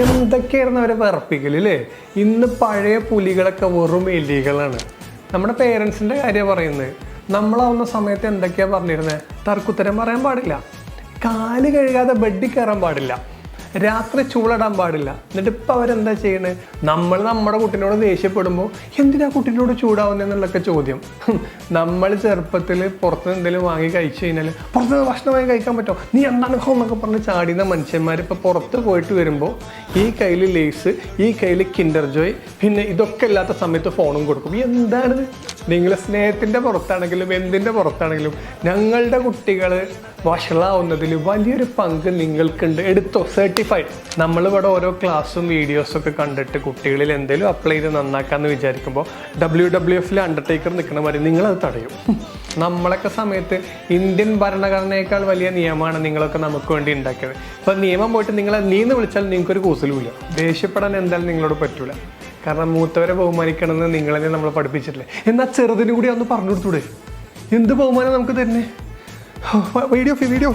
എന്തൊക്കെയായിരുന്നു അവരെ വിറപ്പിക്കൽ അല്ലേ? ഇന്ന് പഴയ പുലികളൊക്കെ വെറും എലികളാണ്. നമ്മുടെ പേരൻസിൻ്റെ കാര്യം പറയുന്നത്. നമ്മളാവുന്ന സമയത്ത് എന്തൊക്കെയാണ് പറഞ്ഞിരുന്നത്? തർക്കുത്തരം പറയാൻ പാടില്ല, കാല് കഴുകാതെ ബെഡിൽ കയറാൻ പാടില്ല, രാത്രി ചൂളിടാൻ പാടില്ല. എന്നിട്ട് ഇപ്പം അവരെന്താ ചെയ്യണത്? നമ്മൾ നമ്മുടെ കുട്ടീനോട് ദേഷ്യപ്പെടുമ്പോൾ എന്തിനാ കുട്ടീനോട് ചൂടാവുന്നതെന്നുള്ളൊക്കെ ചോദ്യം. നമ്മൾ ചെറുപ്പത്തിൽ പുറത്ത് എന്തെങ്കിലും വാങ്ങി കഴിച്ചു കഴിഞ്ഞാൽ പുറത്ത് ഭക്ഷണം വാങ്ങി കഴിക്കാൻ പറ്റുമോ, നീ എന്താണ് എന്നൊക്കെ പറഞ്ഞ് ചാടിയുന്ന മനുഷ്യന്മാർ ഇപ്പോൾ പുറത്ത് പോയിട്ട് വരുമ്പോൾ ഈ കയ്യിൽ ലേസ്, ഈ കയ്യിൽ കിൻഡർ ജോയ്, പിന്നെ ഇതൊക്കെ ഇല്ലാത്ത സമയത്ത് ഫോണും കൊടുക്കും. എന്താണിത്? നിങ്ങൾ സ്നേഹത്തിൻ്റെ പുറത്താണെങ്കിലും എന്തിൻ്റെ പുറത്താണെങ്കിലും ഞങ്ങളുടെ കുട്ടികൾ വഷളാവുന്നതിൽ വലിയൊരു പങ്ക് നിങ്ങൾക്കുണ്ട്. എടുത്തോ, സർട്ടിഫൈഡ്. നമ്മളിവിടെ ഓരോ ക്ലാസ്സും വീഡിയോസൊക്കെ കണ്ടിട്ട് കുട്ടികളിൽ എന്തെങ്കിലും അപ്ലൈ ചെയ്ത് നന്നാക്കാമെന്ന് വിചാരിക്കുമ്പോൾ WWFൽ അണ്ടർടേക്കർ നിൽക്കണ മാതിരി നിങ്ങളത് തടയും. നമ്മളൊക്കെ സമയത്ത് ഇന്ത്യൻ ഭരണഘടനയേക്കാൾ വലിയ നിയമമാണ് നിങ്ങളൊക്കെ നമുക്ക് വേണ്ടി ഉണ്ടാക്കിയത്. ഇപ്പം നിയമം പോയിട്ട് നിങ്ങളെ നീന്ന് വിളിച്ചാൽ നിങ്ങൾക്കൊരു കൂസലുമില്ല. ദേഷ്യപ്പെടാൻ എന്തായാലും നിങ്ങളോട് പറ്റൂല. കാരണം മൂത്തവരെ ബഹുമാനിക്കണമെന്ന് നിങ്ങളെന്നെ നമ്മൾ പഠിപ്പിച്ചിട്ടില്ലേ? എന്നാൽ ചെറുതിനും കൂടി ഒന്ന് പറഞ്ഞു കൊടുത്തൂടെ? എന്ത് ബഹുമാനം നമുക്ക് തരുന്നേ? വീഡിയോ